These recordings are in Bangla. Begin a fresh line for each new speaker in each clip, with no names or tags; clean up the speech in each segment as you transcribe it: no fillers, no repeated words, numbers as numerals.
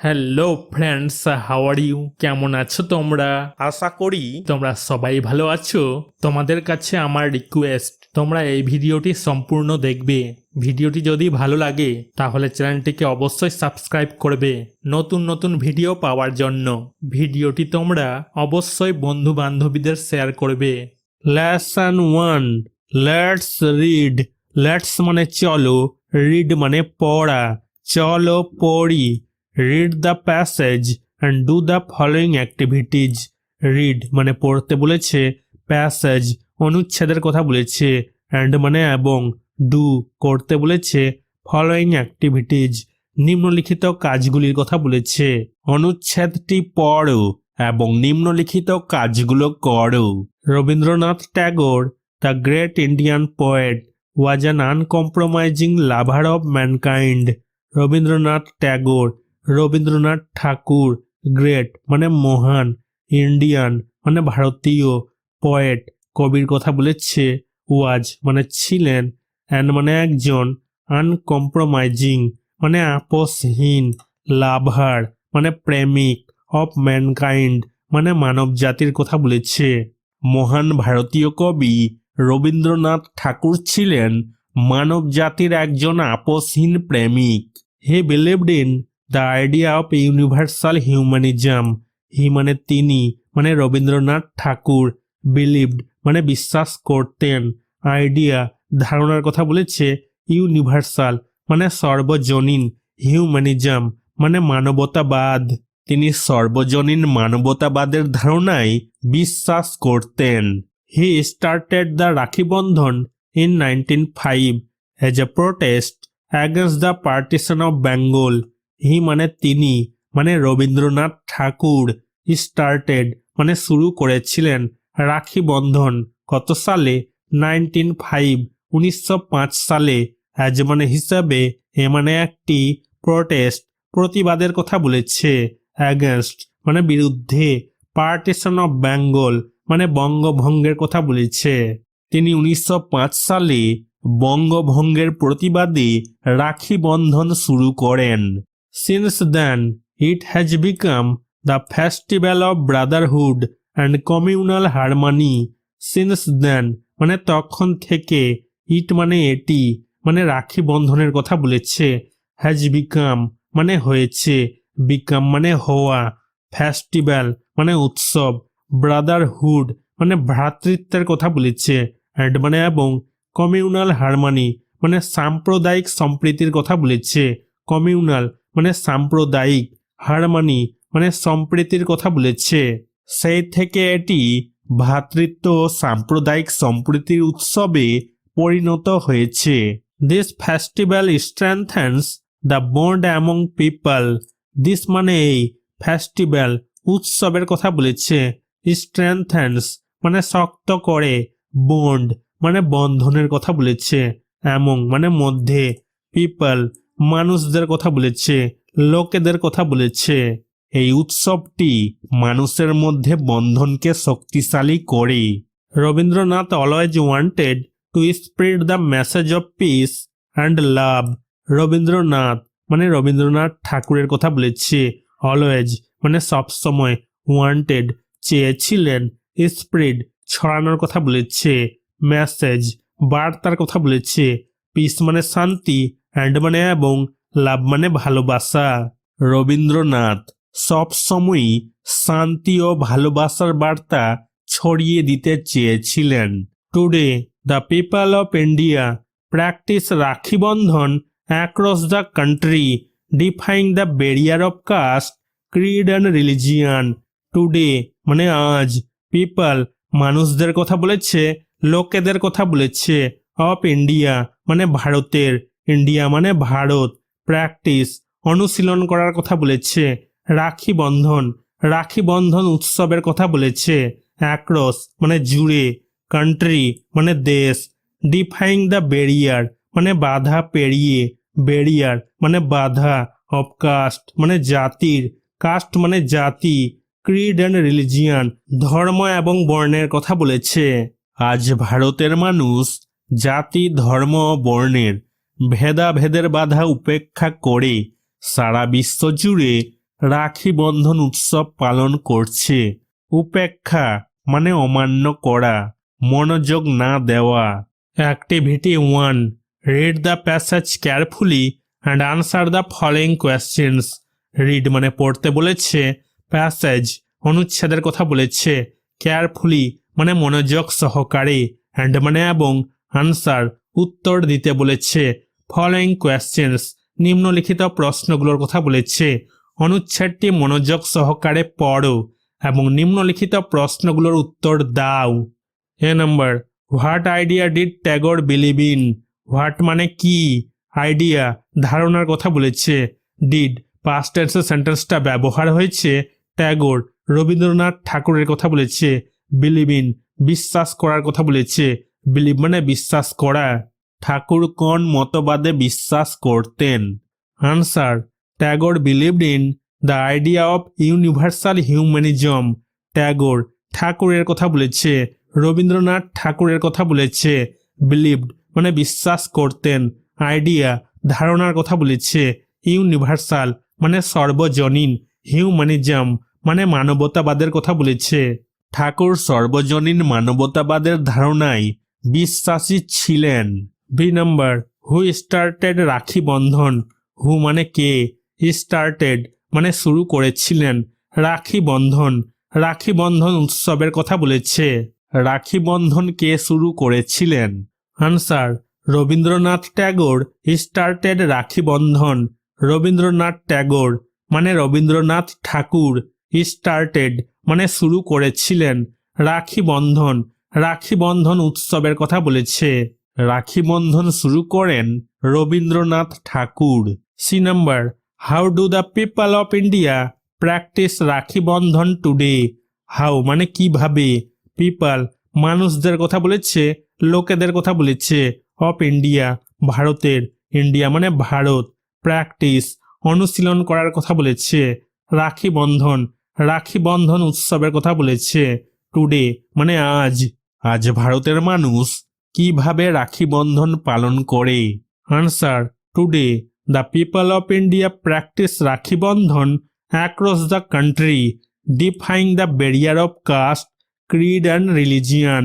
Hello friends, how are you? কেমন আছো তোমরা?
আশা করি
তোমরা সবাই ভালো আছো। তোমাদের কাছে আমার রিকোয়েস্ট, তোমরা এই ভিডিওটি সম্পূর্ণ দেখবে। ভিডিওটি যদি ভালো লাগে তাহলে চ্যানেলটিকে অবশ্যই সাবস্ক্রাইব করবে নতুন নতুন ভিডিও পাওয়ার জন্য। ভিডিওটি তোমরা অবশ্যই বন্ধু বান্ধবীদের শেয়ার করবে। Lesson 1, let's read. লেটস মানে চলো, রিড মানে পড়া। চলো পড়ি। Read the passage and do the following activities. Read মানে পড়তে বলেছে, প্যাসেজ অনুচ্ছেদের কথা বলেছে, and মানে এবং, do করতে বলেছে, following activities নিম্নলিখিত কাজগুলির কথা বলেছে। অনুচ্ছেদটি পড়ো এবং নিম্নলিখিত কাজগুলো করো। Rabindranath Tagore, the great Indian poet, was an uncompromising lover of mankind. Rabindranath Tagore, Rabindranath Thakur, great মানে মহান, ইন্ডিয়ান মানে ভারতীয়, পোয়েট কবির কথা বলেছে, ওয়াজ মানে ছিলেন, অ্যান্ড মানে একজন, আনকম্প্রোমাইজিং মানে আপোষহীন, লাভার মানে প্রেমিক, অফ ম্যানকাইন্ড মানে মানব জাতির কথা বলেছে। মহান ভারতীয় কবি রবীন্দ্রনাথ ঠাকুর ছিলেন মানব জাতির একজন আপোষহীন প্রেমিক। He believed in the idea of universal humanism. He মানে তিনি মানে রবীন্দ্রনাথ ঠাকুর, বিলিভড মানে বিশ্বাস করতেন, আইডিয়া ধারণার কথা বলেছে, ইউনিভার্সাল মানে সর্বজনীন, হিউম্যানিজম মানে মানবতাবাদ। তিনি সর্বজনীন মানবতাবাদের ধারণায় বিশ্বাস করতেন। হি started the Rakhi Bandhan in 1905 as a protest against the partition of Bengal. He মানে তিনি মানে রবীন্দ্রনাথ ঠাকুর, স্টার্টেড মানে শুরু করেছিলেন, রাখি বন্ধন কত সালে? 1905 1905 সালে। অ্যাজ মানে হিসাবে, এ মানে একটি, প্রোটেস্ট প্রতিবাদের কথা বলেছে, অ্যাগেনস্ট মানে বিরুদ্ধে, পার্টিশন অফ বেঙ্গল মানে বঙ্গভঙ্গের কথা বলেছে। তিনি 1905 সালে বঙ্গভঙ্গের প্রতিবাদে রাখি বন্ধন শুরু করেন। Since then, it has become the festival of brotherhood and communal harmony. Since then মানে তখন থেকে, ইট মানে এটি মানে রাখি বন্ধনের কথা বলেছে, has become মানে হয়েছে, become মানে হওয়া, ফেস্টিভ্যাল মানে উৎসব, ব্রাদারহুড মানে ভ্রাতৃত্বের কথা বলেছে, অ্যান্ড মানে এবং, কমিউনাল হারমানি মানে সাম্প্রদায়িক সম্প্রীতির কথা বলেছে, কমিউনাল মানে সাম্প্রদায়িক, হারমানি মানে সম্প্রীতির কথা বলেছে। সেই থেকে এটি ভ্রাতৃত্ব ও সাম্প্রদায়িক সম্প্রীতির উৎসবে পরিণত হয়েছে। This festival strengthens the bond among people. This মানে এই, ফেস্টিভ্যাল উৎসবের কথা বলেছে, স্ট্রেংথেন্স মানে শক্ত করে, বন্ড মানে বন্ধনের কথা বলেছে, অ্যামং মানে মধ্যে, পিপল মানুষদের কথা বলেছে, লোকেদের কথা বলেছে। এই উৎসবটি মানুষের মধ্যে বন্ধনকে শক্তিশালী করে। Rabindranath always wanted to spread the message of piece and love. Rabindranath মানে রবীন্দ্রনাথ ঠাকুরের কথা বলেছে, অলওয়েজ মানে সবসময়, ওয়ান্টেড চেয়েছিলেন, স্প্রেড ছড়ানোর কথা বলেছে, মেসেজ বার্তার কথা বলেছে, পিস মানে শান্তি, অ্যান্ড মানে এবং, লাভ মানে ভালোবাসা। রবীন্দ্রনাথ সবসময়ই শান্তি ও ভালোবাসার বার্তা ছড়িয়ে দিতে চেয়েছিলেন। Today the people of India practise Rakhi Bandhan across the country, defying the barrier of caste, creed and religion. Today মানে আজ, পিপল মানুষদের কথা বলেছে, লোকেদের কথা বলেছে, অফ ইন্ডিয়া মানে ভারতের, ইন্ডিয়া মানে ভারত, প্র্যাকটিস অনুশীলন করার কথা বলেছে, রাখি বন্ধন রাখি বন্ধন উৎসবের কথা বলেছে, অ্যাক্রস মানে জুড়ে, কান্ট্রি মানে দেশ, ডিফাইং দ্য ব্যারিয়ার মানে বাধা পেরিয়ে, ব্যারিয়ার মানে বাধা, অফ কাস্ট মানে জাতির, কাস্ট মানে জাতি, ক্রিড অ্যান্ড রিলিজিয়ান ধর্ম এবং বর্ণের কথা বলেছে। আজ ভারতের মানুষ জাতি, ধর্ম ও বর্ণের ভেদাভেদের বাধা উপেক্ষা করে সারা বিশ্ব জুড়ে
রাখি বন্ধন উৎসব পালন করছে। উপেক্ষা মানে অমান্য করা, মনোযোগ না দেওয়া।
Activity 1, read the passage carefully and answer the following questions. Read মানে পড়তে বলেছে, প্যাসেজ অনুচ্ছেদের কথা বলেছে, কেয়ারফুলি মানে মনোযোগ সহকারে, অ্যান্ড মানে এবং, আনসার উত্তর দিতে বলেছে, ফলোয়িং কোয়েশ্চেন্স নিম্নলিখিত প্রশ্নগুলোর কথা বলেছে। অনুচ্ছেদটি মনোযোগ সহকারে পড়ো এবং নিম্নলিখিত প্রশ্নগুলোর উত্তর দাও। A number, what idea did Tagore believe in? What মানে কি, আইডিয়া ধারণার কথা বলেছে, ডিড পাস্ট টেন্সে সেন্টেন্সটা ব্যবহার হয়েছে, ট্যাগর রবীন্দ্রনাথ ঠাকুরের কথা বলেছে, বিলিভ ইন বিশ্বাস করার কথা বলেছে, বিলিভ মানে বিশ্বাস করা।
ঠাকুর কোন মতবাদে বিশ্বাস করতেন?
Answer, Tagore believed in the idea of universal humanism. Tagore ঠাকুরের কথা বলেছে, রবীন্দ্রনাথ ঠাকুরের কথা বলেছে। বিলিভড মানে বিশ্বাস করতেন, আইডিয়া ধারণার কথা বলেছে, ইউনিভার্সাল মানে সর্বজনীন, হিউম্যানিজম মানে মানবতাবাদের কথা বলেছে।
ঠাকুর সর্বজনীন মানবতাবাদের ধারণায় বিশ্বাসী ছিলেন।
B number, who started Rakhi Bandhan? হু মানে কে, স্টার্টেড মানে শুরু করেছিলেন, রাখি বন্ধন, রাখি বন্ধন উৎসবের কথা বলেছে।
রাখি বন্ধন কে শুরু করেছিলেন?
Answer, Rabindranath Tagore started Rakhi Bandhan. রবীন্দ্রনাথ ট্যাগর মানে রবীন্দ্রনাথ ঠাকুর, স্টার্টেড মানে শুরু করেছিলেন, রাখি বন্ধন, রাখি বন্ধন উৎসবের কথা বলেছে।
রাখি বন্ধন শুরু করেন Rabindranath Thakur.
C number, how do the people of India practise Rakhi Bandhan today? How মানে কিভাবে, পিপল মানুষদের কথা বলেছে, লোকেদের কথা বলেছে, অফ ইন্ডিয়া ভারতের, ইন্ডিয়া মানে ভারত, প্র্যাকটিস অনুশীলন করার কথা বলেছে, রাখি বন্ধন, রাখি বন্ধন উৎসবের কথা বলেছে, টুডে মানে আজ।
আজ ভারতের মানুষ কিভাবে রাখি বন্ধন পালন করে?
Answer, today the people of India practise Rakhi Bandhan across the country, defying the barrier of caste, creed and religion.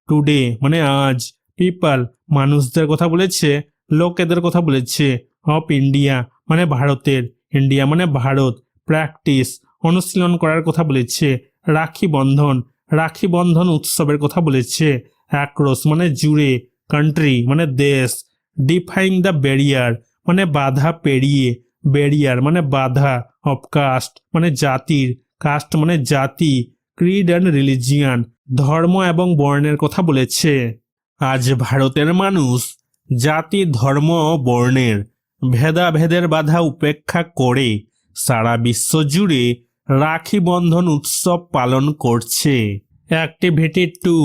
Today মানে আজ, পিপল মানুষদের কথা বলেছে, লোকেদের কথা বলেছে, অফ ইন্ডিয়া মানে ভারতের, ইন্ডিয়া মানে ভারত, প্র্যাকটিস অনুশীলন করার কথা বলেছে, রাখি বন্ধন, রাখি বন্ধন উৎসবের কথা বলেছে, অ্যাক্রস মানে জুড়ে, কান্ট্রি মানে দেশ, ডিফাইং দ্য ব্যারিয়ার মানে বাধা পেরিয়ে, ব্যারিয়ার মানে বাধা, অফ কাস্ট মানে জাতির, কাস্ট মানে জাতি, ক্রিড অ্যান্ড রিলিজিয়ান ধর্ম এবং বর্ণের কথা বলেছে।
আজ ভারতের মানুষ জাতি ধর্ম ও বর্ণের ভেদাভেদের বাধা উপেক্ষা করে সারা বিশ্ব জুড়ে রাখি বন্ধন উৎসব পালন করছে।
Activity 2,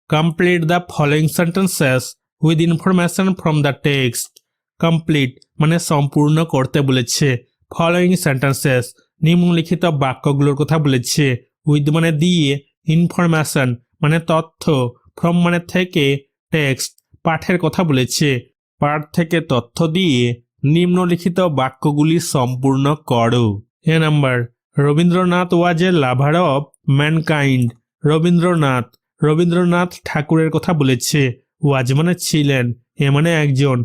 complete the following sentences with information from the text. Complete মানে সম্পূর্ণ করতে বলেছে, ফলোয়িং সেন্টেন্সেস নিম্নলিখিত বাক্যগুলোর কথা বলেছে, উইথ মানে দিয়ে, ইনফরমেশন মানে তথ্য, ফ্রম মানে থেকে, টেক্সট পাঠের কথা বলেছে,
পাঠ থেকে তথ্য দিয়ে নিম্নলিখিত বাক্যগুলি সম্পূর্ণ করো।
A number, Rabindranath was a lover of mankind. Rabindranath, Rabindranath ঠাকুরের কথা বলেছে, ওয়াজ মানে ছিলেন, এ মানে একজন,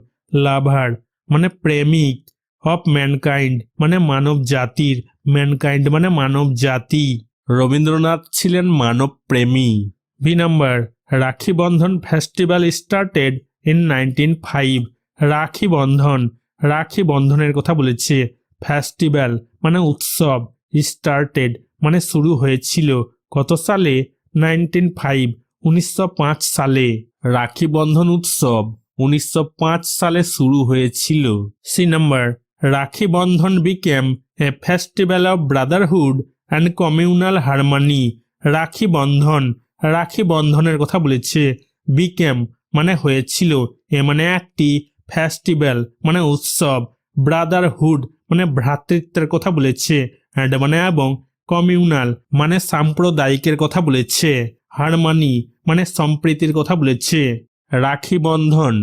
লাভার মানে প্রেমিক, অফ ম্যানকাইন্ড মানে মানব জাতির, ম্যানকাইন্ড মানে মানব জাতি।
রবীন্দ্রনাথ ছিলেন মানব প্রেমী।
B number, Rakhi Bandhan festival started in 1905। রাখি বন্ধন, রাখি বন্ধনের কথা বলেছে, ফেস্টিভ্যাল মানে উৎসব, স্টার্টেড মানে শুরু হয়েছিল, কত সালে? 1905 1905 সালে।
রাখি বন্ধন উৎসব 1905 সালে শুরু হয়েছিল।
C number, Rakhi Bandhan became a festival of brotherhood and communal harmony. Rakhi Bandhan, রাখি বন্ধনের কথা বলেছে, বিকেম মানে হয়েছিল, এ মানে একটি, ফেস্টিভ্যাল মানে উৎসব, ব্রাদারহুড মানে ভ্রাতৃত্বের কথা বলেছে, অ্যান্ড মানে এবং, কমিউনাল মানে সাম্প্রদায়িকের কথা বলেছে, হারমনি মানে সম্প্রীতির কথা বলেছে।
রাখি বন্ধন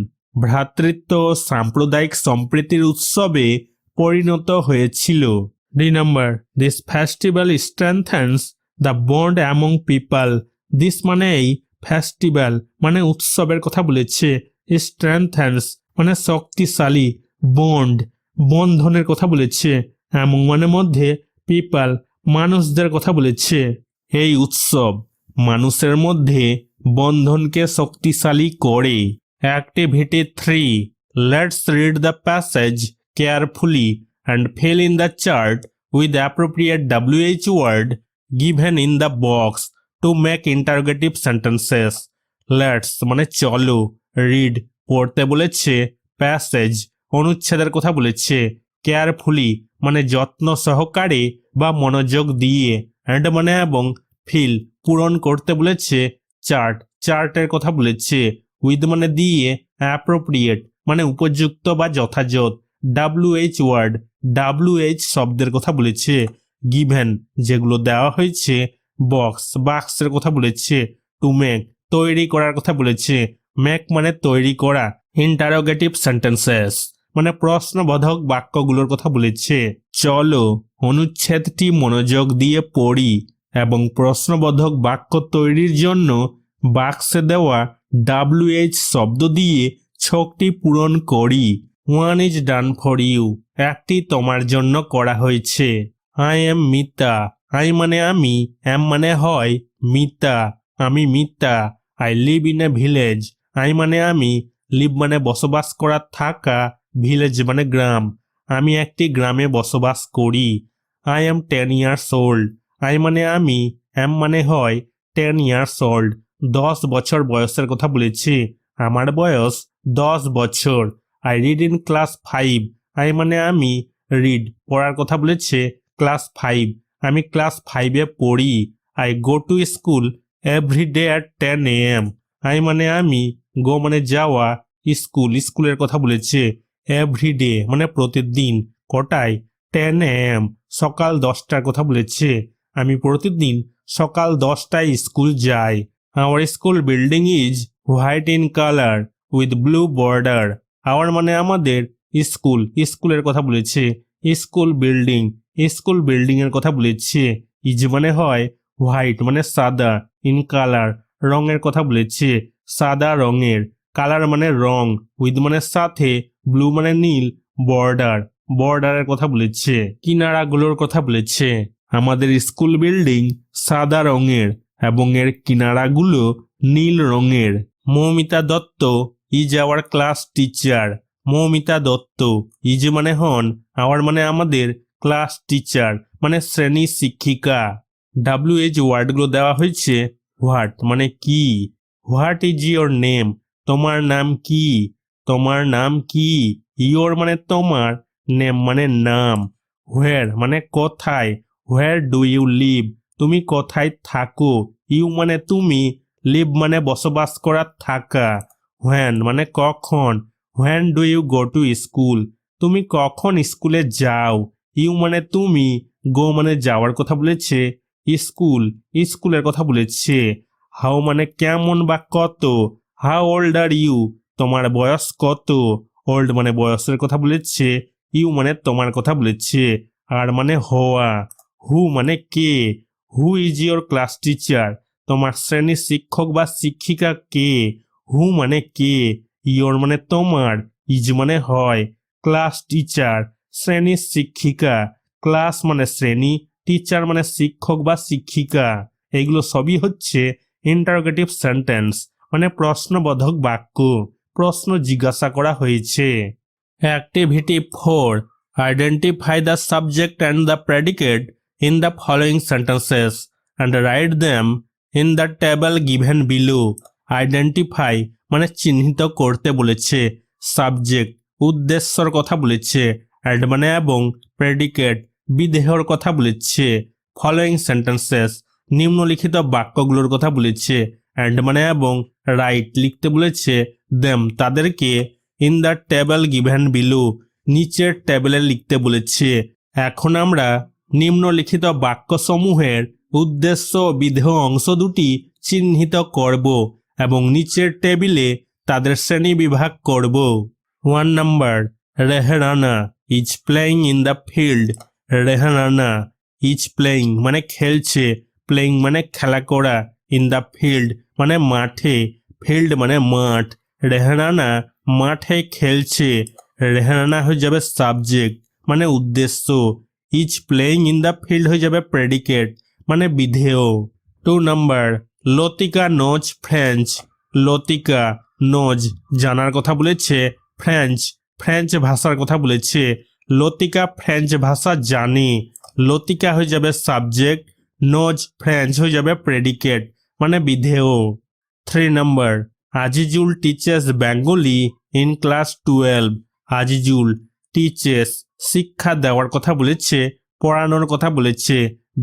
ভ্রাতৃত্ব ও সাম্প্রদায়িক সম্প্রীতির উৎসবে পরিণত হয়েছিল। D number, this festival strengthens the bond among people. This মানে এই ফেস্টিভ্যাল মানে উৎসবের কথা বলেছে, strengthens মানে শক্তিশালী, বন্ড বন্ধনের কথা বলেছে, among মানে মধ্যে, পিপল মানুষদের কথা বলেছে। এই উৎসব মানুষের মধ্যে বন্ধনকে শক্তিশালী করে। Activity 3, let's read the passage carefully and fill in the chart with appropriate WH word given in the box to make interrogative sentences. Let's মানে চলো, read পড়তে বলেছে, প্যাসেজ অনুচ্ছেদের কথা বলেছে, কেয়ারফুলি মানে যত্ন সহকারে বা মনোযোগ দিয়ে, and মানে এবং, ফিল পূরণ করতে বলেছে, চার্টের কথা বলেছে, উইথ মানে দিয়ে, অ্যাপ্রোপ্রিয়েট মানে উপযুক্ত বা যথাযথ, WH ওয়ার্ড WH শব্দের কথা বলেছে, গিভেন যেগুলো দেওয়া হয়েছে, বাক্সের কথা বলেছে, টু মেক তৈরি করার কথা বলেছে, মেক মানে তৈরি করা, ইন্টারোগেটিভ সেন্টেন্সেস মানে প্রশ্নবোধক বাক্যগুলোর কথা বলেছে। চলো অনুচ্ছেদটি মনোযোগ দিয়ে পড়ি এবং প্রশ্নবোধক বাক্য তৈরির জন্য বাক্সে দেওয়া WH শব্দ দিয়ে ছকটি পূরণ করি। One is done for you, একটি তোমার জন্য করা হয়েছে। আই এম মিতা, আই মানে আমি, এম মানে হয়, মিতা আমি Mita. I live in a village, I মানে আমি, লিভ মানে বসবাস করা থাকা, ভিলেজ মানে গ্রাম, আমি একটি গ্রামে বসবাস করি। I am 10 years old, I মানে আমি, এম মানে হয়, 10 years old 10 বছর বয়সের কথা বলেছি, আমার বয়স 10 বছর। I read in class 5, I মানে আমি, রিড পড়ার কথা বলেছে, ক্লাস 5 আমি ক্লাস 5-এ পড়ি। I go to school every day at 10 AM, I মানে আমি, গো মানে যাওয়া, স্কুলের কথা বলেছে, এভরি ডে মানে প্রতিদিন, কটায়, 10 AM সকাল 10টার কথা বলেছে, আমি প্রতিদিন সকাল 10টায় স্কুল যাই। Our school building is white in colour with blue border, our মানে আমাদের, স্কুলের কথা বলেছে, স্কুল বিল্ডিং এর কথা বলেছে, ইজ মানে হয়, হোয়াইট মানে সাদা, ইন কালার রঙের কথা বলেছে, সাদা রঙের, কালার মানে রং, উইথ মানে সাথে, ব্লু মানে নীল, বর্ডারের কথা বলেছে, কিনারাগুলোর কথা বলেছে। আমাদের স্কুল বিল্ডিং সাদা রঙের এবং এর কিনারাগুলো নীল রঙের। Moumita Dutta is our class teacher, Moumita Dutta is মানে হন, আওয়ার মানে আমাদের, ক্লাস টিচার মানে শ্রেণী শিক্ষিকা। WH ওয়ার্ডগুলো দেওয়া হয়েছে, হোয়াট মানে কি, হোয়াট ইজ ইয়োর নেম তোমার নাম কি, তোমার নাম কি, ইয়োর মানে তোমার, নেম মানে নাম, হোয়ার মানে কোথায়, হোয়ার ডু ইউ লিভ তুমি কোথায় থাকো, ইউ মানে তুমি, লিভ মানে বসবাস করা থাকা, হোয়েন মানে কখন, when do you go to school তুমি কখন স্কুলে যাও, ইউ মানে তুমি, গো মানে যাওয়ার কথা বলেছে, স্কুলের কথা বলেছে। হাউ মানে কেমন বা কত, হাউ ওল্ড আর ইউ তোমার বয়স কত, ওল্ড মানে বয়সের কথা বলেছে, ইউ মানে তোমার কথা বলেছে, আর মানে হওয়া। হু মানে কে, who is your class teacher তোমার শ্রেণী শিক্ষক বা শিক্ষিকা কে, হু মানে কে, ইয়োর মানে তোমার, ইজ মানে হয়, ক্লাস টিচার শ্রেণী শিক্ষিকা, ক্লাস মানে শ্রেণী, টিচার মানে শিক্ষক বা শিক্ষিকা। এগুলো সবই হচ্ছে ইন্টারোগেটিভ সেন্টেন্স মানে প্রশ্নবোধক বাক্য, প্রশ্ন জিজ্ঞাসা করা হয়েছে। Activity 4, identify the subject and the predicate in the following sentences and write them in the table given below. Identify মানে চিহ্নিত করতে বলেছে, সাবজেক্ট উদ্দেশ্যর কথা বলেছে, অ্যাড মানে এবং, প্রেডিকেট বিধেয়র কথা বলেছে, ফলোয়িং সেন্টেন্সেস নিম্নলিখিত বাক্যগুলোর কথা বলেছে, অ্যান্ড মানে এবং, রাইট লিখতে বলেছে, দেম তাদেরকে, in the table given below নিচের টেবিলে লিখতে বলেছে। এখন আমরা নিম্নলিখিত বাক্যসমূহের উদ্দেশ্য ও বিধেয় অংশ দুটি চিহ্নিত করব এবং নিচের টেবিলে তাদের শ্রেণী বিভাগ করব। 1 number, Rehana is playing in the field, Rehana is playing মানে খেলছে, প্লেয়িং মানে খেলা করা, ইন দ্য ফিল্ড মানে মাঠে, ফিল্ড মানে মাঠ, রেহানা মাঠে খেলছে, রেহানা হয়ে যাবে সাবজেক্ট মানে উদ্দেশ্য, is playing in the field হয়ে যাবে প্রেডিকেট মানে বিধেয়। 2 নাম্বার লতিকা নোজ ফ্রেঞ্চ, লতিকা নোজ জানার কথা বলেছে, ফ্রেঞ্চ ফ্রেঞ্চ ভাষার কথা বলেছে, লতিকা ফ্রেঞ্চ ভাষা জানে, লতিকা হয়ে যাবে সাবজেক্ট, নোজ ফ্রেঞ্চ হয়ে যাবে প্রেডিকেট মানে বিধেয়। 3 number Azizul teaches Bengali in class 12, Azizul teaches শিক্ষা দেওয়ার কথা বলেছে, পড়ানোর কথা বলেছে,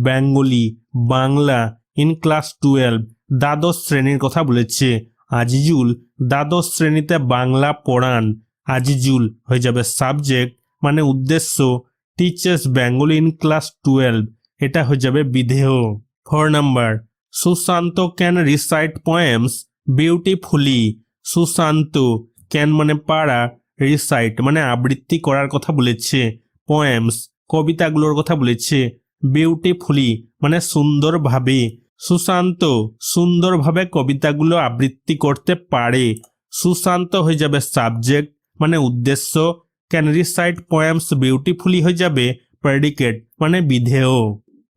বেঙ্গলি বাংলা, ইন ক্লাস 12 দ্বাদশ শ্রেণীর কথা বলেছে, আজিজুল দ্বাদশ শ্রেণীতে বাংলা পড়ান, আজিজুল হয়ে যাবে সাবজেক্ট মানে উদ্দেশ্য, টিচেস বেঙ্গলি ইন ক্লাস 12 এটা হয়ে যাবে বিধেয়। 4 number Sushant can recite poems beautifully, Sushant can মানে পারা, রিসাইট মানে আবৃত্তি করার কথা বলেছে, পোয়েমস কবিতাগুলোর কথা বলেছে, বিউটিফুলি মানে সুন্দরভাবে, সুশান্ত সুন্দরভাবে কবিতাগুলো আবৃত্তি করতে পারে, সুশান্ত হয়ে যাবে সাবজেক্ট মানে উদ্দেশ্য, ক্যান রিসাইট পোয়েমস বিউটিফুলি হয়ে যাবে প্রেডিকেট মানে বিধেয়।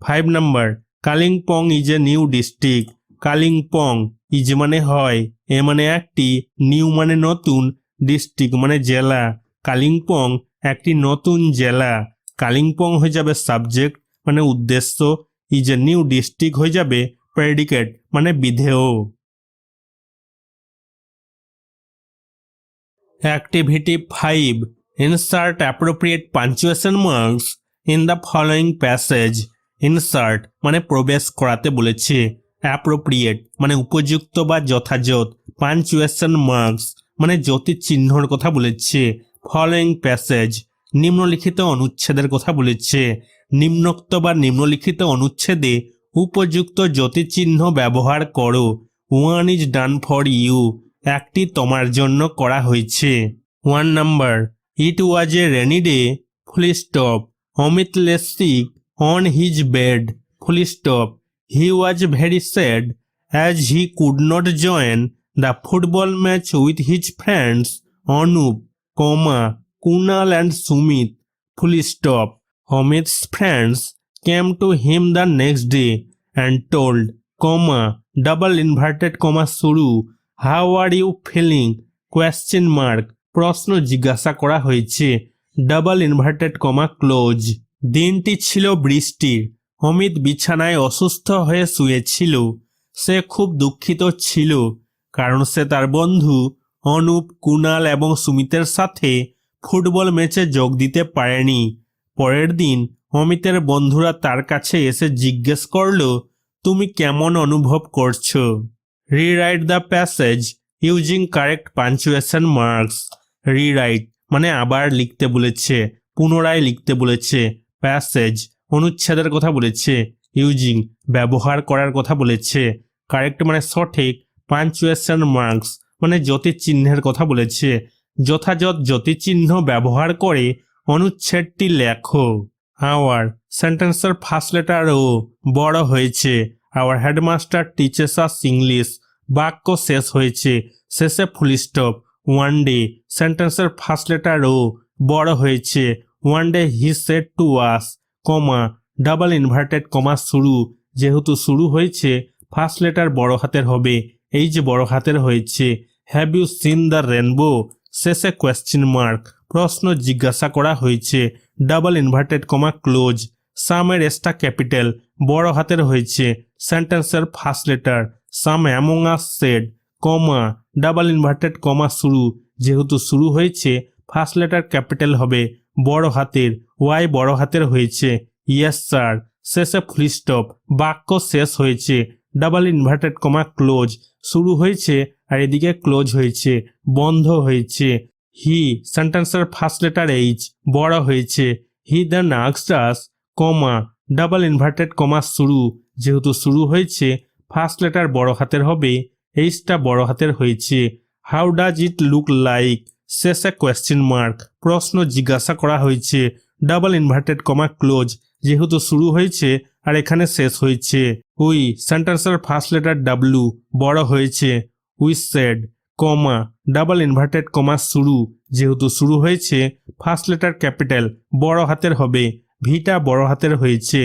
5 number Kalimpong is a new district, Kalimpong is মানে হয়, এ মানে একটি, নিউ মানে নতুন, ডিস্ট্রিক্ট মানে জেলা, কালিম্পং একটি নতুন জেলা, কালিম্পং হয়ে যাবে সাবজেক্ট মানে উদ্দেশ্য, ইজ এ নিউ ডিস্ট্রিক্ট হয়ে যাবে প্রেডিকেট মানে বিধেয়। Activity 5 insert appropriate punctuation marks in the following passage, insert মানে প্রবেশ করাতে বলেছে, অ্যাপ্রোপ্রিয়েট মানে উপযুক্ত বা যথাযথ, পাঞ্চুয়েশন মার্কস মানে জ্যোতিচিহ্নর কথা বলেছে, ফলোয়িং প্যাসেজ নিম্নলিখিত অনুচ্ছেদের কথা বলেছে, নিম্নোক্ত বা নিম্নলিখিত অনুচ্ছেদে উপযুক্ত জ্যোতিচিহ্ন ব্যবহার করো। 1 ইজ ডান ফর ইউ, একটি তোমার জন্য করা হয়েছে। 1 number it was a rainy day full stop, Amit lay sick on his bed, full stop. He was very sad as he could not join the football match with his friends Anup, Kunal and Sumit, full stop. Amit's friends came to him the next day and told, double inverted comma Suru, how are you feeling? Question mark. প্রশ্ন জিজ্ঞাসা করা হয়েছে, ডাবল ইনভার্টেড কমা ক্লোজ। দিনটি ছিল বৃষ্টির, অমিত বিছানায় অসুস্থ হয়ে শুয়েছিল, সে খুব দুঃখিত ছিল কারণ সে তার বন্ধু অনুপ, কুনাল এবং সুমিতের সাথে ফুটবল ম্যাচে যোগ দিতে পারেনি। পরের দিন অমিতের বন্ধুরা তার কাছে এসে জিজ্ঞেস করল, তুমি কেমন অনুভব করছো? Rewrite the passage using correct punctuation marks, rewrite মানে আবার লিখতে বলেছে, পুনরায় লিখতে বলেছে, প্যাসেজ অনুচ্ছেদের কথা বলেছে, ইউজিং ব্যবহার করার কথা বলেছে, কারেক্ট মানে সঠিক, পাঞ্চুয়েশন মার্কস মানে জ্যোতিচিহ্নের কথা বলেছে, যথাযথ জ্যোতিচিহ্ন ব্যবহার করে অনুচ্ছেদটি লেখো। আওয়ার সেন্টেন্সের ফার্স্ট লেটার ও বড় হয়েছে, our headmaster teaches us English বাক্য শেষ হয়েছে, শেষে ফুল স্টপ। ওয়ান ডে সেন্টেন্সের ফার্স্ট লেটার ও বড় হয়েছে, one day he said to us, double inverted comma শুরু, যেহেতু শুরু হয়েছে ফার্স্ট লেটার বড় হাতের হবে, এই যে বড় হাতের হয়েছে। Have you seen the rainbow, শেষে কোয়েশ্চেন মার্ক, প্রশ্ন জিজ্ঞাসা করা হয়েছে, ডাবল ইনভার্টেড কমা ক্লোজ। সামের এসটা ক্যাপিটাল বড় হাতের হয়েছে, সেন্টেন্সের first letter, some among us said, double inverted comma শুরু, যেহেতু শুরু হয়েছে ফার্স্ট লেটার ক্যাপিটাল হবে বড় হাতের, ওয়াই বড় হাতের হয়েছে। ইয়েস স্যার, শেষে ফুল স্টপ, বাক্য শেষ হয়েছে, ডাবল ইনভার্টেড কমা ক্লোজ, শুরু হয়েছে আর এদিকে ক্লোজ হয়েছে, বন্ধ হয়েছে। হি সেন্টেন্সের ফার্স্ট লেটার এইচ বড় হয়েছে, হি দেন আস্কড আস, ডাবল ইনভার্টেড কমা শুরু, যেহেতু শুরু হয়েছে ফার্স্ট লেটার বড় হাতের হবে, এইচটা বড় হাতের হয়েছে। How does it look like, শেষে কোয়েশ্চেন মার্ক, প্রশ্ন জিজ্ঞাসা করা হয়েছে, ডাবল ইনভার্টেড কমা ক্লোজ, যেহেতু শুরু হয়েছে আর এখানে শেষ হয়েছে। উই সেন্টেন্সের ফার্স্ট লেটার ডাব্লু বড় হয়েছে। We sat comma double inverted comma শুরু, যেহেতু শুরু হয়েছে ফার্স্ট লেটার ক্যাপিটাল বড় হাতের হবে, ভিটা বড় হাতের হয়েছে।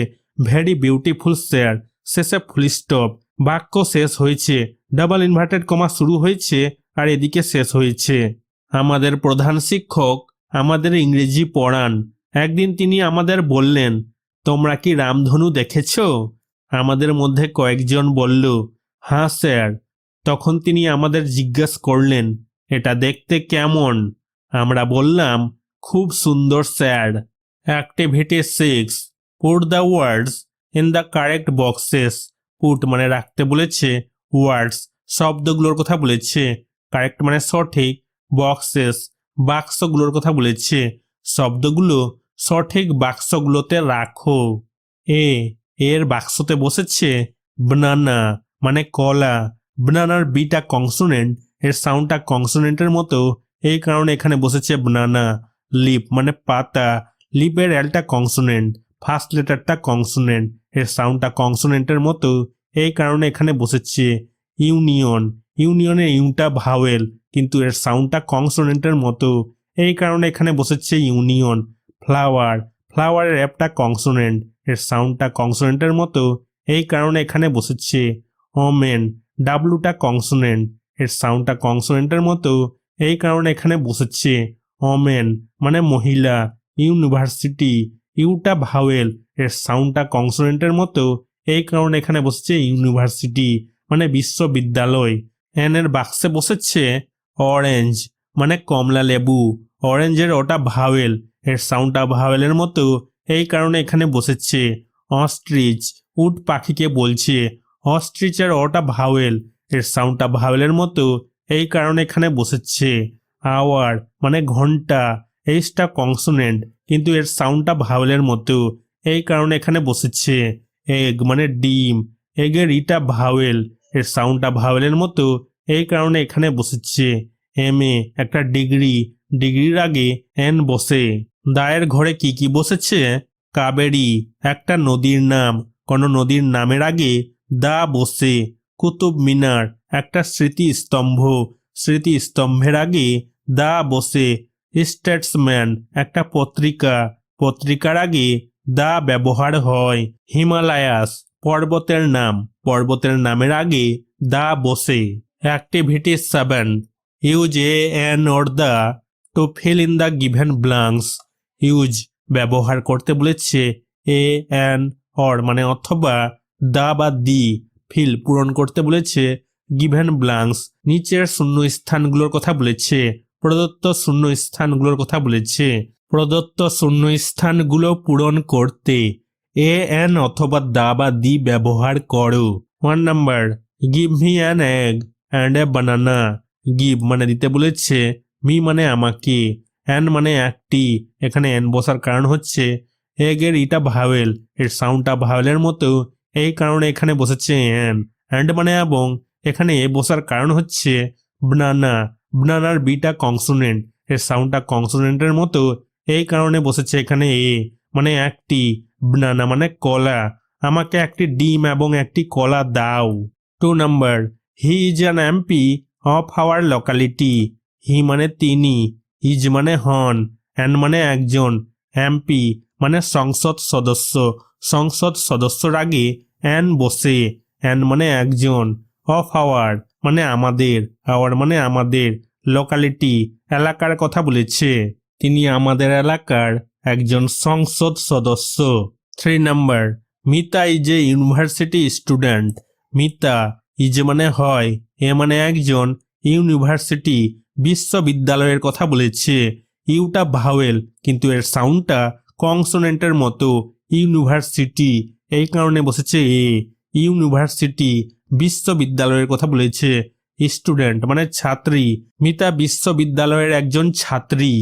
ভেরি বিউটিফুল স্যার, শেষে ফুল স্টপ, বাক্য শেষ হয়েছে, ডাবল ইনভার্টেড কমা শুরু হয়েছে আর এদিকে শেষ হয়েছে। আমাদের প্রধান শিক্ষক আমাদের ইংরেজি পড়ান। একদিন তিনি আমাদের বললেন, তোমরা কি রামধনু দেখেছ? আমাদের মধ্যে কয়েকজন বলল, হ্যাঁ স্যার। তখন তিনি আমাদের জিজ্ঞেস করলেন, এটা দেখতে কেমন? আমরা বললাম, খুব সুন্দর sir. Activity 6, put the words in the correct boxes. Put মানে রাখতে বলেছে, ওয়ার্ডস শব্দগুলোর কথা বলেছে, কারেক্ট মানে সঠিক, বক্সেস বাক্সগুলোর কথা বলেছে, শব্দগুলো সঠিক বাক্সগুলোতে রাখো। এর বাক্সতে বসেছে বানানা মানে কলা। বানানার বিটা কনসোনেন্ট, এর সাউন্ডটা কনসোনেন্টের মতো, এই কারণে এখানে বসেছে বানানা। লিপ মানে পাতা, লিপের এলটা কনসোনেন্ট, ফার্স্ট লেটারটা কনসোনেন্ট, এর সাউন্ডটা কনসোনেন্টের মতো, এই কারণে এখানে বসেছে। ইউনিয়ন, ইউনিয়নের ইউটা ভাওয়েল কিন্তু এর সাউন্ডটা কনসোনেন্টের মতো, এই কারণে এখানে বসেছে ইউনিয়ন। ফ্লাওয়ার, ফ্লাওয়ারের অ্যাপটা কনসোনেন্ট, এর সাউন্ডটা কনসোনেন্টের মতো, এই কারণে এখানে বসেছে। ওমেন, ডাব্লুটা কনসোনেন্ট, এর সাউন্ডটা কনসোনেন্টের মতো, এই কারণে এখানে বসেছে। ওমেন মানে মহিলা। ইউনিভার্সিটি, ইউটা ভাওয়েল, এর সাউন্ডটা কনসোনেন্টের মতো, এই কারণে এখানে বসেছে ইউনিভার্সিটি মানে বিশ্ববিদ্যালয়। এর বাক্সে বসেছে অরেঞ্জ মানে কমলা লেবু। অরেঞ্জের ওটা ভাওয়েল, এর সাউন্ডটা ভাওয়েলের মতো, এই কারণে এখানে বসেছে। অস্ট্রিচ, উট পাখিকে বলছে। অস্ট্রিচের ওটা ভাওয়েল, এর সাউন্ডটা ভাওয়েলের মতো, এই কারণে এখানে বসেছে। আওয়ার মানে ঘন্টা, এইচটা কনসোনেন্ট কিন্তু এর সাউন্ডটা ভাওয়েলের মতো, এই কারণে এখানে বসেছে। এগ মানে ডিম, এগের ইটা ভাওয়েল, এর সাউন্ডটা ভাওয়েলের মতো, এই কারণে এখানে বসেছে। এম.এ একটা ডিগ্রি, ডিগ্রির আগে এন বসে। দায়ের ঘরে কি কি বসেছে? কাবেরী একটা নদীর নাম, কোনো নদীর নামের আগে দা বসে। কুতুব মিনার একটা স্মৃতিস্তম্ভ, স্মৃতিস্তম্ভের আগে দা বসে। স্টেটসম্যান একটা পত্রিকা, পত্রিকার আগে দা ব্যবহার হয়। হিমালয়াস পর্বতের নাম, পর্বতের নামের আগে দা বসে। Activity 7, use a an or the to fill in the given blanks. Use ব্যবহার করতে বলেছে, এ এন অর মানে অথবা, দা বা দি ফিল পূরণ করতে বলেছে, গিভেন ব্ল্যাঙ্কস নিচের শূন্য স্থানগুলোর কথা বলেছে, প্রদত্ত শূন্য স্থানগুলোর কথা বলেছে। প্রদত্ত শূন্য স্থানগুলো পূরণ করতে এ এন অথবা দা বা দি ব্যবহার করো। 1 number, give me an egg and a banana. Give মানে দিতে বলেছে, মি মানে আমাকে, অ্যান মানে একটি, এখানে অ্যান বসার কারণ হচ্ছে এগের ইটা ভাওয়েল, এর সাউন্ডটা ভাওয়েলের মতো, এই কারণে এখানে বসেছে অ্যান। অ্যান্ড মানে এবং, এখানে এ বসার কারণ হচ্ছে বানানা, বানানার বিটা কনসোনেন্ট, এর সাউন্ডটা কনসোনেন্টের মতো, এই কারণে বসেছে এখানে এ মানে একটি। বানানা মানে কলা, আমাকে একটি ডিম এবং একটি কলা দাও। 2 number, he is an MP of our locality. He মানে তিনি, ইজ মানে হন, অ্যান মানে একজন, এমপি মানে সংসদ সদস্য, সংসদ সদস্যর আগে অ্যান বসে, অ্যান মানে একজন, অফ আওয়ার মানে আমাদের, আওয়ার মানে আমাদের, লোকালিটি এলাকার কথা বলেছে, তিনি আমাদের এলাকার একজন সংসদ সদস্য। 3 number, Mita is a university student. Mita is মানে হয়, এ মানে একজন, ইউনিভার্সিটি বিশ্ববিদ্যালয়ের কথা বলেছে। ইউটা ভাওয়েল কিন্তু এর সাউন্ডটা কনসোনেন্টের মতো, ইউনিভার্সিটি, এই কারণে বসেছে এ। ইউনিভার্সিটি বিশ্ববিদ্যালয়ের কথা বলেছে। স্টুডেন্ট মানে ছাত্রী, মিতা বিশ্ববিদ্যালয়ের একজন ছাত্রী।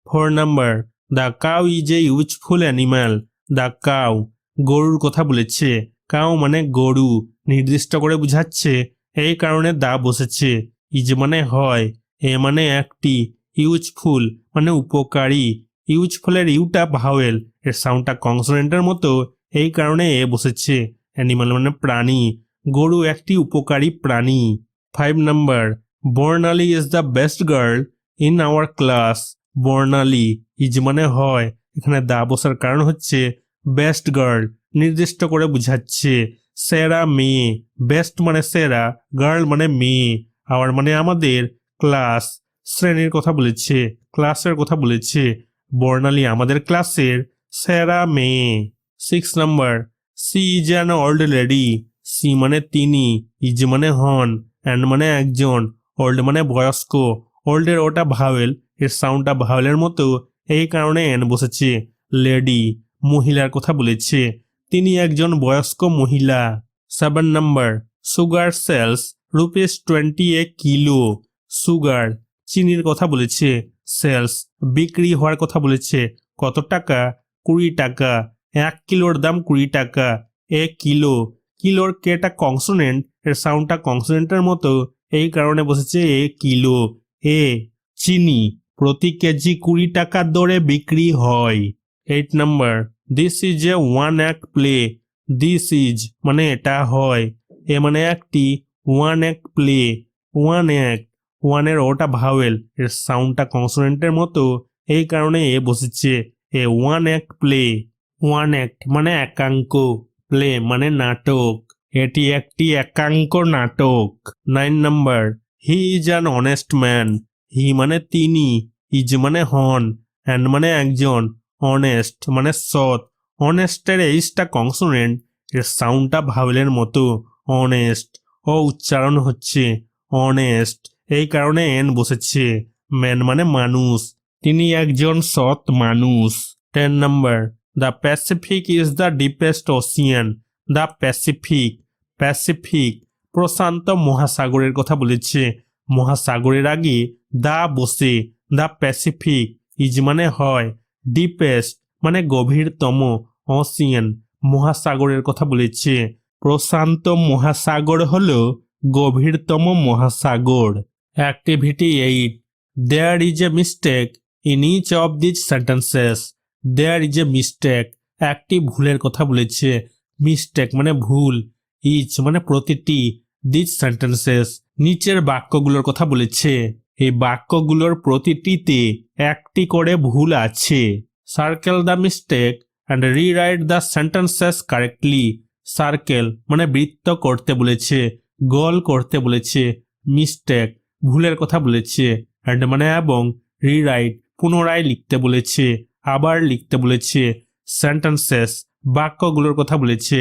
4 number, the cow is a useful animal. The cow গরুর কথা বলেছে, কাউ মানে গরু, নির্দিষ্ট করে বুঝাচ্ছে, এই কারণে দা বসেছে। ইজ মানে হয়, এ মানে একটি, ইউজফুল মানে উপকারী, ইউজফুলের ইউটা ভাওয়েল, এর সাউন্ডটা কনসোনেন্টের মতো, এই কারণে এ বসেছে। অ্যানিমাল মানে প্রাণী, গরু একটি উপকারী প্রাণী। 5 number, Barnali is the best girl in our class. Barnali is মানে হয়, এখানে দা বসার কারণ হচ্ছে বেস্ট গার্ল নির্দিষ্ট করে বুঝাচ্ছে সেরা মেয়ে, বেস্ট মানে সেরা, গার্ল মানে মেয়ে, আওয়ার মানে আমাদের, ক্লাস শ্রেণীর কথা বলেছে, ক্লাসের কথা বলেছে। বর্ণালী আমাদের ক্লাসের সেরা মেয়ে। 6 number, she is an old lady. She মানে তিনি, ইজ মানে হন, অ্যান্ড মানে একজন, ওল্ড মানে বয়স্ক। ওল্ডের ওটা ভাওয়েল, এর সাউন্ডটা ভাওয়েলের মতো, এই কারণে এন বসেছে। লেডি মহিলার কথা বলেছে, তিনি একজন বয়স্ক মহিলা। 7 number, sugar sells ₹20 a kilo. Sugar চিনির কথা বলেছে, সেলস বিক্রি হওয়ার কথা বলেছে, কত টাকা? 20 টাকা। 1 কিলোর দাম 20 টাকা। এ কিলো, কিলোর কেটা কনসোনেন্ট, এর সাউন্ডটা কনসোনেন্টের মতো, এই কারণে বসেছে এ কিলো। এ চিনি প্রতি কেজি 20 টাকা দরে বিক্রি হয়। 8 number, this is a one act play. This is মানে এটা হয়, এ মানে একটি, one act play, one act, ওয়ানের ওটা ভাওয়েল, এর সাউন্ডটা কনসোনেন্টের মতো, এই কারণে এ বসেছে। A one act play. One act মানে একাঙ্ক, প্লে মানে নাটক, এটি একটি একাঙ্ক নাটক। 9 number, he is an honest man. He মানে তিনি, ইজ মানে হন, অ্যান্ড মানে একজন, অনেস্ট মানে সৎ। অনেস্টের এইচটা কনসোনেন্ট, এর সাউন্ডটা ভাওয়েলের মতো, অনেস্ট, ও উচ্চারণ হচ্ছে অনেস্ট, এই কারণে এন বসেছে। ম্যান মানে মানুষ, তিনি একজন সৎ মানুষ। 10 number, the Pacific is the deepest ocean. The Pacific, Pacific প্রশান্ত মহাসাগরের কথা বলেছে, মহাসাগরের আগে দা বসে, দ্য প্যাসিফিক, ইজ মানে হয়, ডিপেস্ট মানে গভীরতম, ওশিয়ান মহাসাগরের কথা বলেছে, প্রশান্ত মহাসাগর হলো গভীরতম মহাসাগর। Activity 8, there is a mistake in each of this sentences. There is a mistake, একটি ভুলের কথা বলেছে, মিস্টেক মানে ভুল, ইচ মানে প্রতিটি, দিস সেন্টেন্সেস নিচের বাক্যগুলোর কথা বলেছে, এই বাক্যগুলোর প্রতিটিতে একটি করে ভুল আছে। Circle the mistake and rewrite the sentences correctly. Circle মানে বৃত্ত করতে বলেছে, গোল করতে বলেছে, মিস্টেক ভুলের কথা বলেছে, অ্যান্ড মানে এবং, রিরাইট পুনরায় লিখতে বলেছে, আবার লিখতে বলেছে, সেন্টেন্সেস বাক্যগুলোর কথা বলেছে,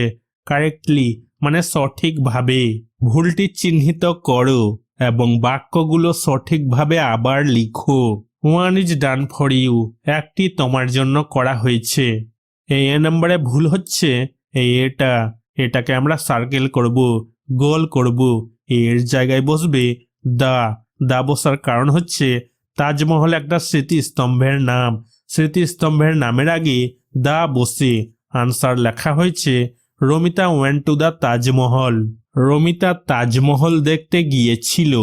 কারেক্টলি মানে সঠিকভাবে, ভুলটি চিহ্নিত করো এবং বাক্যগুলো সঠিকভাবে আবার লিখো। One is done for you, একটি তোমার জন্য করা হয়েছে। এই এ নম্বরে ভুল হচ্ছে এই এটা, এটাকে আমরা সার্কেল করব, গোল করব, এর জায়গায় বসবে দা। দা বসার কারণ হচ্ছে তাজমহল একটা স্মৃতিস্তম্ভের নাম, স্মৃতিস্তম্ভের নামের আগে দা বসে। আনসার লেখা হয়েছে Romita went to the Taj Mahal. Romita Taj Mahal দেখতে গিয়েছিল।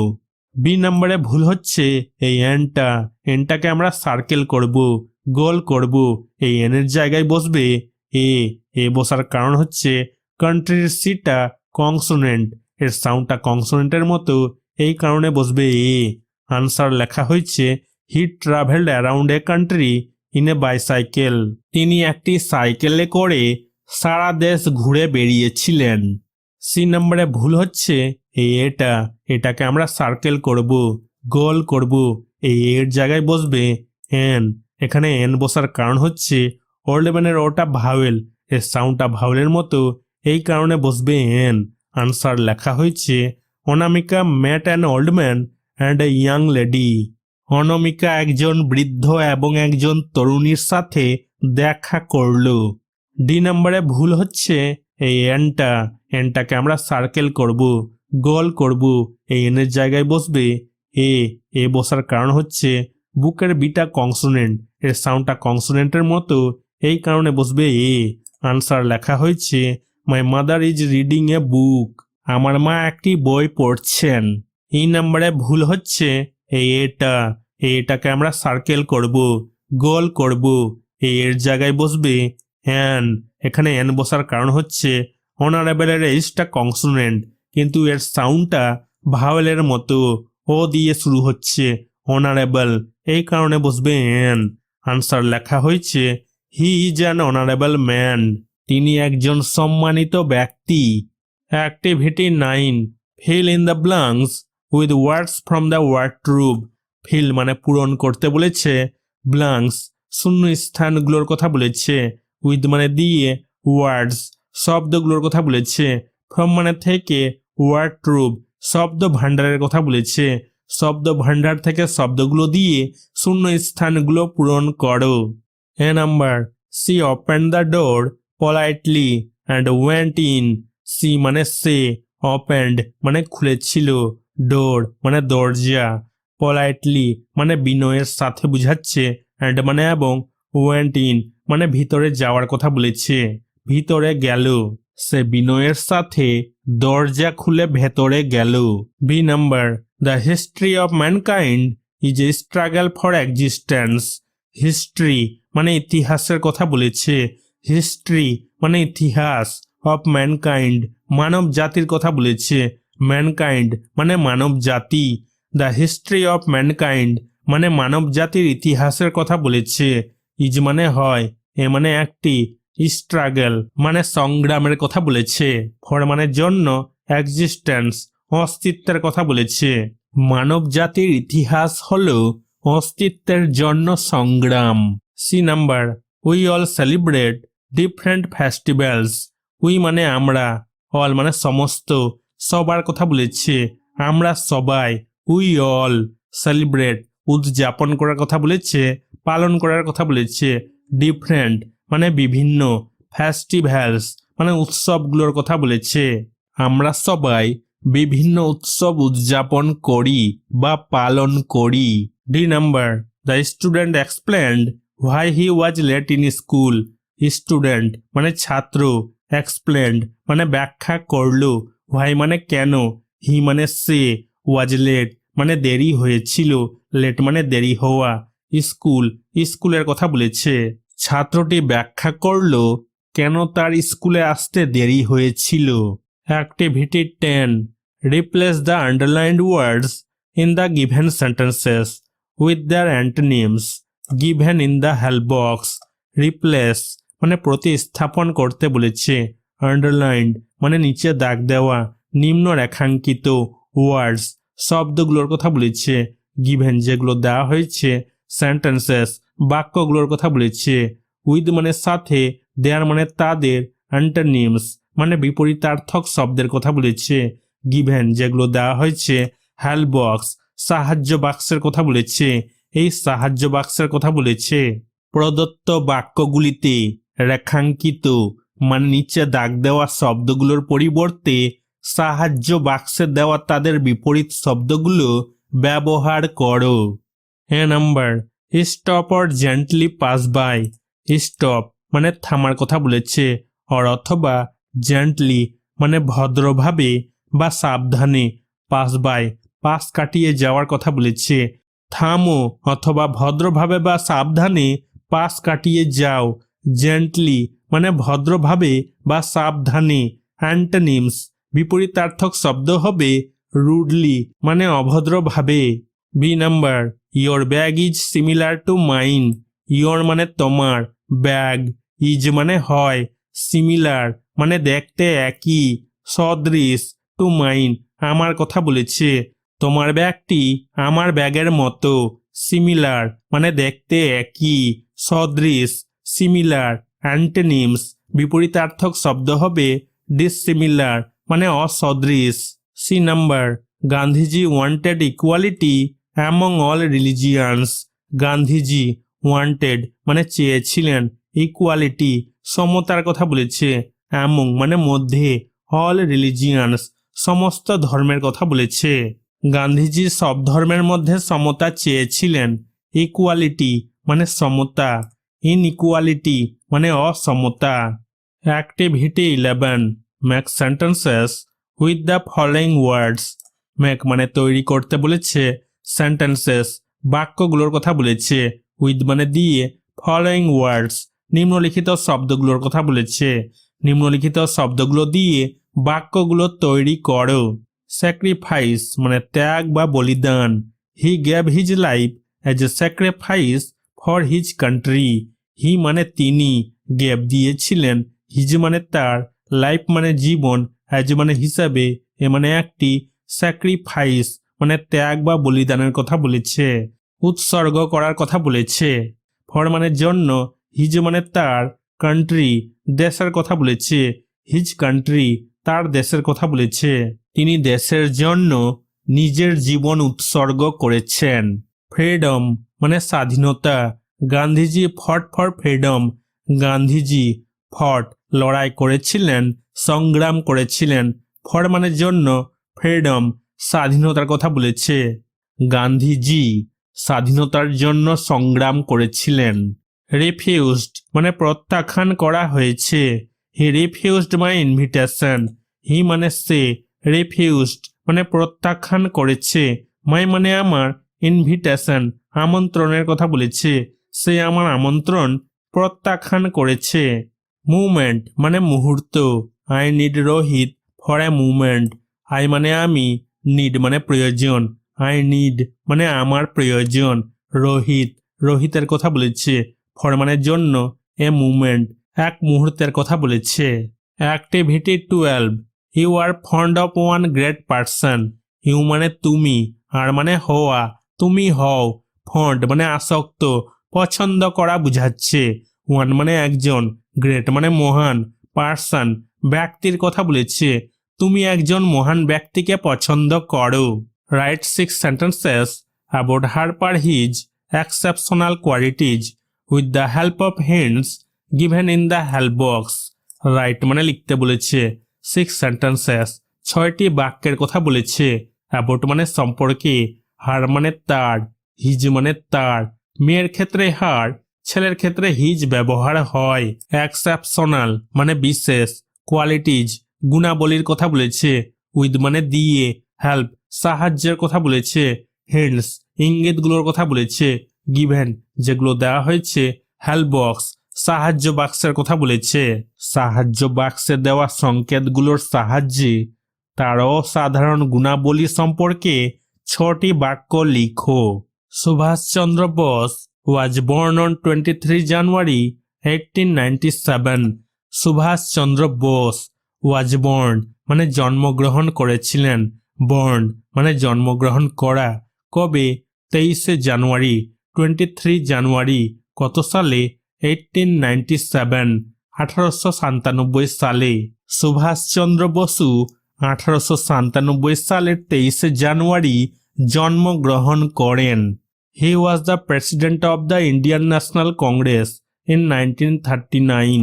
বি নম্বরে ভুল হচ্ছে এই এনটা, এনটাকে আমরা সার্কেল করব, গোল করব, এই এনের জায়গায় বসবে এ। এ বসার কারণ হচ্ছে কান্ট্রির সিটা কনসোনেন্ট, এর সাউন্ডটা কনসোনেন্টের মতো, এই কারণে বসবে এ। আনসার লেখা হয়েছে he travelled around a country in a bicycle. তিনি একটি সাইকেলে করে সারা দেশ ঘুরে বেরিয়েছিলেন। সি নম্বরে ভুল হচ্ছে এই এটা, এটাকে আমরা সার্কেল করব, গোল করব, এই এর জায়গায় বসবে এন। এখানে এন বসার কারণ হচ্ছে ওল্ড ম্যানের ওটা ভাওয়েল, এর সাউন্ডটা ভাওয়েলের মতো, এই কারণে বসবে এন। আনসার লেখা হয়েছে Anamika met an old man and a young lady. Anamika একজন বৃদ্ধ এবং একজন তরুণীর সাথে দেখা করলো। ডি নম্বরে ভুল হচ্ছে এই এনটা, এনটাকে আমরা সার্কেল করব, গোল করব, এই এনের জায়গায় বসবে এ। এ বসার কারণ হচ্ছে বুকের বিটা কনসোনেন্ট, এর সাউন্ডটা কনসোনেন্টের মতো, এই কারণে বসবে এ। আনসার লেখা হয়েছে my mother is reading a বুক। আমার মা একটি বই পড়ছেন। এই নম্বরে ভুল হচ্ছে এই এটা, এটাকে আমরা সার্কেল করব, গোল করব। এর জায়গায় বসবে অ্যান। এখানে অ্যান বসার কারণ হচ্ছে অনারেবলের এইচটা কনসোনেন্ট, কিন্তু এর সাউন্ডটা ভাওয়েলের মতো, ও দিয়ে শুরু হচ্ছে অনারেবল, এই কারণে বসবে অ্যান। আনসার লেখা হয়েছে he is an honourable man. তিনি একজন সম্মানিত ব্যক্তি। Activity 9, fill in the blanks with words from the wardrobe. Fill মানে পূরণ করতে বলেছে, ব্ল্যাঙ্কস শূন্য স্থানগুলোর কথা বলেছে, উইথ মানে দিয়ে, ওয়ার্ডস শব্দগুলোর কথা বলেছে, ফ্রম মানে থেকে, ওয়ার্ডরোব শব্দ ভাণ্ডারের কথা বলেছে, শব্দ ভাণ্ডার থেকে শব্দগুলো দিয়ে শূন্য স্থানগুলো পূরণ করো। A number, she open the door politely and went in. She মানে সে, ওপেন্ড মানে খুলেছিল, ডোর মানে দরজা, politely মানে বিনয়ের সাথে বুঝাচ্ছে, and মানে এবং, went in মানে ভিতরে যাওয়ার কথা বলেছে, ভিতরে গেল। সে বিনয়ের সাথে দরজা খুলে ভেতরে গেল। B number, the history of mankind is a struggle for existence. History মানে ইতিহাসের কথা বলেছে, হিস্ট্রি মানে ইতিহাস, অফ ম্যানকাইন্ড মানব জাতির কথা বলেছে, ম্যানকাইন্ড মানে মানব জাতি, দ্য হিস্ট্রি অফ ম্যানকাইন্ড মানে মানব জাতির ইতিহাসের কথা বলেছে। ইজ মানে হয়, এ মানে একটি, স্ট্রাগল মানে সংগ্রামের কথা বলেছে, ফর মানে জন্য, এক্সিস্টেন্স অস্তিত্বের কথা বলেছে। মানব জাতির ইতিহাস হলো অস্তিত্বের জন্য সংগ্রাম। C number, we all celebrate different festivals. We মানে আমরা, অল মানে সমস্ত, সবার কথা বলেছে, আমরা সবাই, উই অল, সেলিব্রেট উদযাপন করার কথা বলেছে, পালন করার কথা বলেছে, ডিফারেন্ট মানে বিভিন্ন, ফেস্টিভ্যালস মানে উৎসবগুলোর কথা বলেছে, আমরা সবাই বিভিন্ন উৎসব উদযাপন করি বা পালন করি। D number, the student explained why he was late in school. Student মানে ছাত্র, এক্সপ্লেন্ড মানে ব্যাখ্যা করলো, হোয়াই মানে কেন, হি মানে সে, ওয়াজ লেট মানে দেরি হয়েছিল, লেট মানে দেরি হওয়া, স্কুল স্কুলের কথা বলেছে। ছাত্রটি ব্যাখ্যা করলো কেন তার স্কুলে আসতে দেরি হয়েছিল। Activity 10, replace the underlined words in the given sentences with their antonyms given in the help box. Replace মানে প্রতিস্থাপন করতে বলেছে, আন্ডারলাইন্ড মানে নিচে দাগ দেওয়া, নিম্ন রেখাঙ্কিত, ওয়ার্ডস শব্দগুলোর কথা বলেছে, গিভেন যেগুলো দেওয়া হয়েছে, সেন্টেন্সেস বাক্যগুলোর কথা বলেছে, উইথ মানে সাথে, দেয়ার মানে তাদের, অ্যান্টোনিমস মানে বিপরীতার্থক শব্দের কথা বলেছে, গিভেন যেগুলো দেওয়া হয়েছে, হেল্প বক্স সাহায্য বাক্সের কথা বলেছে, এই সাহায্য বাক্সের কথা বলেছে। প্রদত্ত বাক্যগুলিতে রেখাঙ্কিত মানে নিচে দাগ দেওয়া শব্দগুলোর পরিবর্তে সাহায্য বাক্সে দেওয়া তাদের বিপরীত শব্দগুলো ব্যবহার করো। A number, stop or gently pass by. Stop মানে থামার কথা বলেছে, অর অথবা জেন্টলি মানে ভদ্রভাবে বা সাবধানে, পাস বাই পাস কাটিয়ে যাওয়ার কথা বলেছে, থামো অথবা ভদ্রভাবে বা সাবধানে পাস কাটিয়ে যাও, জেন্টলি মানে ভদ্রভাবে বা সাবধানে, অ্যান্টোনিমস বিপরীতার্থক শব্দ হবে রুডলি মানে অভদ্রভাবে। B number, your bag is similar to mine. Your মানে তোমার, ব্যাগ ইজ মানে হয়, সিমিলার মানে দেখতে একই, সদৃশ, টু মাইন আমার কথা বলেছে, তোমার ব্যাগটি আমার ব্যাগের মতো, সিমিলার মানে দেখতে একই, সদৃশ, সিমিলার, অ্যান্টোনিমস বিপরীতার্থক শব্দ হবে ডিসসিমিলার মানে অসদৃশ। C number, Gandhiji wanted equality among all religions. Gandhiji wanted মানে চেয়েছিলেন, ইকুয়ালিটি সমতার কথা বলেছে, অ্যামং মানে মধ্যে, অল রিলিজিয়ান্স সমস্ত ধর্মের কথা বলেছে। গান্ধীজি সব ধর্মের মধ্যে সমতা চেয়েছিলেন, ইকুয়ালিটি মানে সমতা, ইনইকুয়ালিটি মানে অসমতা। Activity 11, make sentences with the following words. Make মানে তৈরি করতে বলেছে, সেন্টেন্সেস বাক্যগুলোর কথা বলেছে, উইথ মানে দিয়ে, ফলোয়িং ওয়ার্ডস নিম্নলিখিত শব্দগুলোর কথা বলেছে। নিম্নলিখিত শব্দগুলো দিয়ে বাক্যগুলো তৈরি করো। স্যাক্রিফাইস মানে ত্যাগ বা বলিদান। He gave his life as a sacrifice for his country. He মানে তিনি, গেভ দিয়েছিলেন, হিজ মানে তার, লাইফ মানে জীবন, অ্যাজ মানে হিসাবে, এ মানে একটি, স্যাক্রিফাইস মানে ত্যাগ বা বলিদানের কথা বলেছে, উৎসর্গ করার কথা বলেছে। ফর মানে জন্য, হিজ মানে তার, কান্ট্রি দেশের কথা বলেছে, হিজ কান্ট্রি তার দেশের কথা বলেছে। তিনি দেশের জন্য নিজের জীবন উৎসর্গ করেছেন। ফ্রিডম মানে স্বাধীনতা। Gandhiji fought for freedom. Gandhiji ফট লড়াই করেছিলেন, সংগ্রাম করেছিলেন। ফর মানে জন্য, ফ্রিডম স্বাধীনতার কথা বলেছে। গান্ধীজি স্বাধীনতার জন্য সংগ্রাম করেছিলেন। রিফিউজড মানে প্রত্যাখ্যান করা হয়েছে। He refused my invitation. হি মানে সে, রিফিউজড মানে প্রত্যাখ্যান করেছে, মাই মানে আমার, ইনভিটেশন আমন্ত্রণের কথা বলেছে, সে আমার আমন্ত্রণ প্রত্যাখ্যান করেছে। মুভমেন্ট মানে মুহূর্ত। I need Rohit for a movement. I মানে আমি, নিড মানে প্রয়োজন, আই নিড মানে আমার প্রয়োজন, রোহিত রোহিতের কথা বলেছে, ফর মানে জন্য, এ মুভমেন্ট এক মুহূর্তের কথা বলেছে। Activity 12, you are fond of one great person. You মানে তুমি, আর মানে হওয়া, তুমি হও, ফন্ড মানে আসক্ত, পছন্দ করা বুঝাচ্ছে, ওয়ান মানে একজন, গ্রেট মানে মহান, পারসন ব্যক্তির কথা বলেছে, তুমি একজন মহান ব্যক্তিকে পছন্দ করো। Right 6 sentences about Harper his exceptional qualities with the help of hints given in the help box. Right মানে লিখতে বলেছে। 6 sentences 6টি বাক্যের কথা বলেছে। অ্যাবাউট মানে সম্পর্কে, হার মানে তার, হিজ মানে তার, মেয়ের ক্ষেত্রে হার, ছেলের ক্ষেত্রে হিজ ব্যবহার হয়। এক্সেপশনাল মানে বিশেষ, কোয়ালিটিজ গুণাবলীর কথা বলেছে, উইথ মানে দিয়ে, হেল্প সাহায্যের কথা বলেছে, হিন্টস ইঙ্গিতগুলোর কথা বলেছে, গিভেন যেগুলো দেওয়া হয়েছে, হেল্প বক্স সাহায্য বাক্সের কথা বলেছে। সাহায্য বাক্সে দেওয়া সংকেতগুলোর সাহায্যে তার অসাধারণ গুণাবলী সম্পর্কে 6টি বাক্য লিখো। Subhash Chandra Bose was born on 23 January 1897. Subhash Chandra Bose was born মানে জন্মগ্রহণ করেছিলেন, born মানে জন্মগ্রহণ করা, কবে 23 জানুয়ারি, 23 জানুয়ারি কত সালে, 1897 1897 সালে। সুভাষচন্দ্র বসু 1897 সালের 23 জানুয়ারি জন্মগ্রহণ করেন। He was the president of the Indian National Congress in 1939.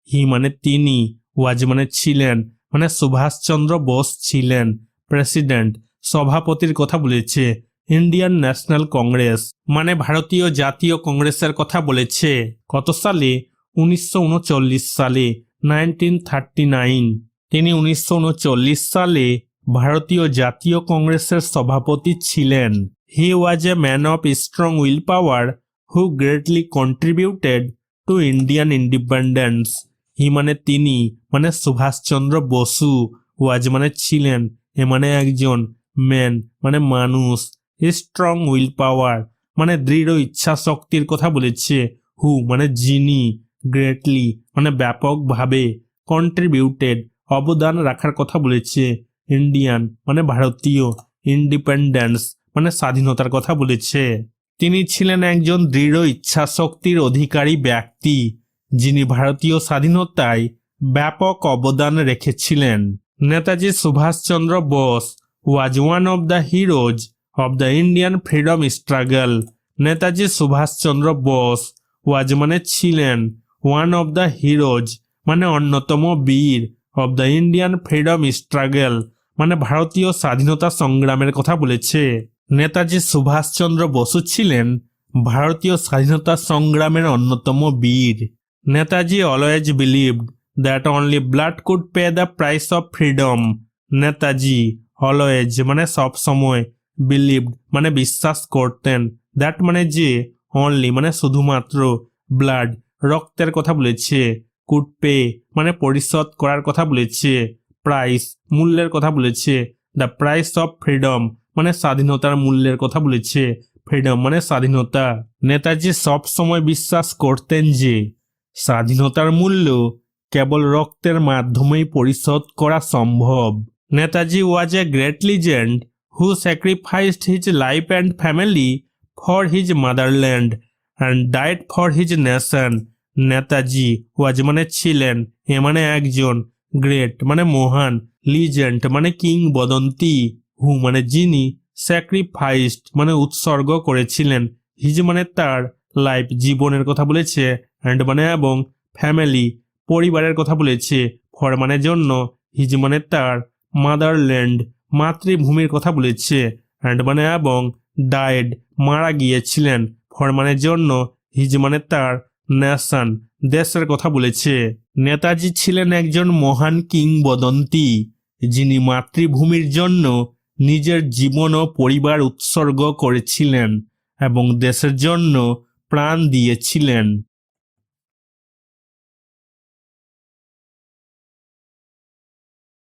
He মানে তিনি, was মানে ছিলেন, মানে সুভাষচন্দ্র বোস ছিলেন, প্রেসিডেন্ট সভাপতির কথা বলেছে, ইন্ডিয়ান ন্যাশনাল কংগ্রেস মানে ভারতীয় জাতীয় কংগ্রেসের কথা বলেছে, কত সালে, 1939 সালে, 1939। তিনি 1939 সালে ভারতীয় জাতীয় কংগ্রেসের সভাপতি ছিলেন। He was a man of strong willpower who greatly contributed to Indian independence. He মানে তিনি, মানে সুভাষচন্দ্র বসু, was মানে ছিলেন, এ মানে একজন, ম্যান মানে মানুষ, স্ট্রং উইল পাওয়ার মানে দৃঢ় ইচ্ছা শক্তির কথা বলেছে, হু মানে যিনি, গ্রেটলি মানে ব্যাপকভাবে, কন্ট্রিবিউটেড অবদান রাখার কথা বলেছে, ইন্ডিয়ান মানে ভারতীয়, ইন্ডিপেন্ডেন্স মানে স্বাধীনতার কথা বলেছে। তিনি ছিলেন একজন দৃঢ় ইচ্ছা শক্তির অধিকারী ব্যক্তি, যিনি ভারতীয় স্বাধীনতায় ব্যাপক অবদান রেখেছিলেন। Netaji Subhashchandra Bose was one of the heroes of the Indian freedom struggle. Netaji Subhashchandra Bose was মানে ছিলেন, ওয়ান অব দ্য হিরোজ মানে অন্যতম বীর, of the Indian freedom struggle মানে ভারতীয় স্বাধীনতা সংগ্রামের কথা বলেছে। নেতাজি সুভাষচন্দ্র বসু ছিলেন ভারতীয় স্বাধীনতা সংগ্রামের অন্যতম বীর। Netaji always believed that only blood could pay the price of freedom. Netaji always মানে সব সময়, বিলিভড মানে বিশ্বাস করতেন, দ্যাট মানে যে, অনলি মানে শুধুমাত্র, ব্লাড রক্তের কথা বলেছে, কুড পে মানে পরিশোধ করার কথা বলেছে, প্রাইস মূল্যের কথা বলেছে, দ্য প্রাইস অফ ফ্রিডম মানে স্বাধীনতার মূল্যের কথা বলেছে, ফ্রিডম মানে স্বাধীনতা। নেতাজি সব সময় বিশ্বাস করতেন যে স্বাধীনতার মূল্য কেবল রক্তের মাধ্যমেই পরিশোধ করা সম্ভব। Netaji was a great legend who sacrificed his life and family for his motherland and died for his nation. Netaji was মানে ছিলেন, এ মানে একজন, গ্রেট মানে মহান, লিজেন্ড মানে কিংবদন্তি, হু মানে যিনি, স্যাক্রিফাইসড মানে উৎসর্গ করেছিলেন, হিজ মানে তার, লাইফ জীবনের কথা বলেছে, অ্যান্ড মানে এবং, ফ্যামিলি পরিবারের কথা বলেছে, ফর মানে জন্য, হিজ মানে তার, মাদারল্যান্ড মাতৃভূমির কথা বলেছে, অ্যান্ড মানে এবং, ডায়েড মারা গিয়েছিলেন, ফর মানে জন্য, হিজ মানে তার, নেশন দেশের কথা বলেছে। নেতাজি ছিলেন একজন মহান কিংবদন্তি যিনি মাতৃভূমির জন্য নিজের জীবন ও পরিবার উৎসর্গ করেছিলেন এবং দেশের জন্য প্রাণ দিয়েছিলেন।